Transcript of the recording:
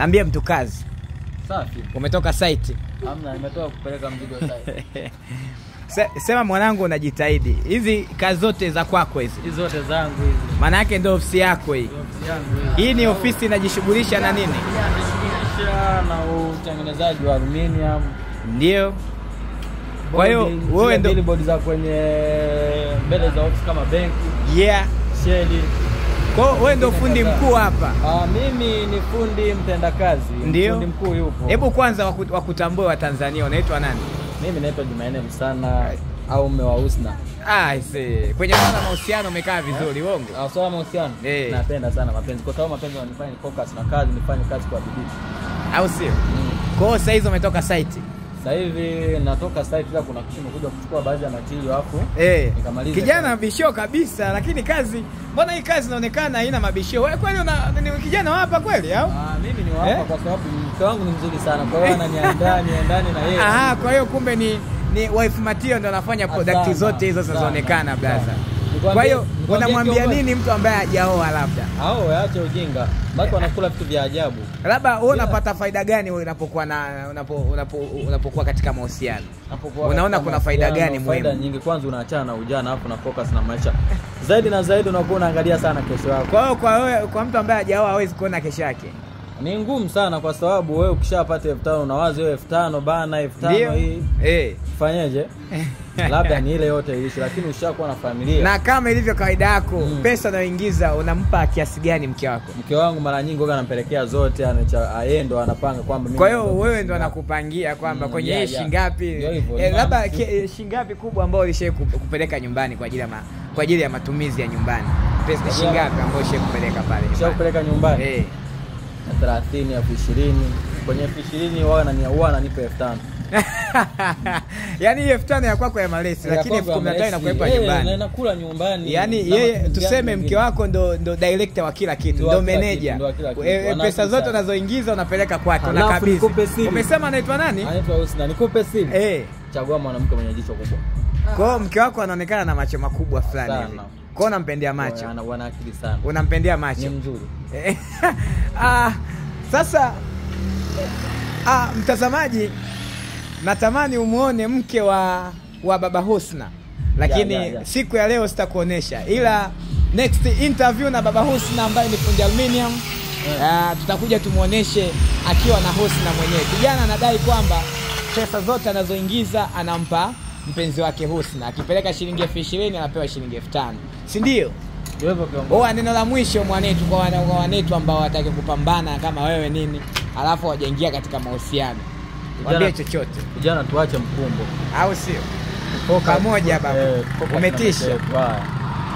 Niambie mtu kazi. Safi. Umetoka site? Hamna, nimetoka kupeleka mzigo site. Sema mwanangu unajitahidi. Hizi kazi zote za kwako hizi? Hizi zote zangu hizi. Maana yake ndio ofisi yako hii. Ofisi yangu hii. Hii ni ofisi inajishughulisha na nini? Inajishughulisha na utengenezaji wa aluminium. Ndio. Kwa hiyo wewe ndio billboard za kwenye mbele za ofisi kama benki. Yeah. Sheli. Kwa hiyo wewe ndio fundi mkuu hapa? Mimi ni fundi mtendakazi. Fundi mkuu yupo. Hebu kwanza wakutambue wa Tanzania, unaitwa nani? Mimi naitwa Jumanne Msana au mume wa Husna. Kwenye swala mahusiano umekaa vizuri, uongo? Swala mahusiano? Napenda sana mapenzi. Kwa sababu mapenzi yananifanya focus na kazi, nifanye kazi kwa bidii. Au sio? Kwa hiyo sasa hizo umetoka site? Sasa hivi natoka site ila kuna kitu nimekuja kuchukua baadhi ya material hapo. Nikamaliza. Kijana bisho kabisa, lakini kazi, mbona hii kazi inaonekana haina mabisho? Wewe kweli ni kijana hapa kweli au? Mimi ni hapa kwa sababu mke wangu ni mzuri sana. Kwa hiyo ananiandaa niendane na yeye. Kwa hiyo kumbe ni wife material ndo anafanya product zote hizo zinazoonekana blaza. Kwa hiyo unamwambia nini mtu ambaye hajaoa labda? Aache ujinga. Baki wanakula vitu vya ajabu. Labda wewe unapata faida gani unapokuwa unapokuwa katika mahusiano? Unaona kuna faida gani muhimu? Faida nyingi. Kwanza unaachana na ujana hapo na focus na maisha. Zaidi na zaidi unakuwa unaangalia sana kesho yako. Kwa hiyo kwa mtu ambaye hajaoa hawezi kuona kesho yake. Ni ngumu sana kwa sababu wewe ukishapata 5000 unawaza wewe 5000 bana 5000 hii. Fanyeje? Labda ni ile yote ishi, lakini ushakuwa na familia. Na kama ilivyo kawaida yako, pesa unayoingiza unampa kiasi gani mke wako? Mke wangu mara nyingi huwa anampelekea zote, yeye ndo anapanga kwamba mimi. Kwa hiyo wewe ndo anakupangia kwamba kwenye hii shilingi ngapi? Labda shilingi ngapi kubwa ambayo ulishaye kupeleka nyumbani kwa ajili ya matumizi ya nyumbani? Pesa shilingi ngapi ambayo ulishaye kupeleka pale? Ulishaye kupeleka nyumbani? 30 au 20. Kwenye 20 huwa ananipa 5000. Yaani 5000 ya kwako ya malezi, lakini 15000 inakuepa nyumbani. Na nakula nyumbani. Yaani yeye tuseme mke wako ndo director wa kila kitu, ndo manager. Pesa zote unazoingiza unapeleka kwake na kabisa. Umesema anaitwa nani? Anaitwa Husna. Nikupe siri. Chagua mwanamke mwenye jicho kubwa. Kwa hiyo mke wako anaonekana na macho makubwa fulani hivi. Kwa hiyo unampendea macho. Wana akili sana. Unampendea macho. Ni mzuri. Sasa mtazamaji, natamani umuone mke wa baba Husna, lakini siku ya leo sitakuonesha, ila next interview na baba Husna ambaye ni fundi aluminium tutakuja tumuoneshe akiwa na Husna mwenyewe. Kijana anadai kwamba pesa zote anazoingiza anampa mpenzi wake Husna, akipeleka shilingi 20,000 anapewa shilingi 5000, si ndio? Neno la mwisho mwanetu kwa wanetu ambao watake kupambana kama wewe nini, alafu wajaingia katika mahusiano, mwambie chochote. Vijana tuache mkumbo, au sio? Pamoja baba. Umetisha.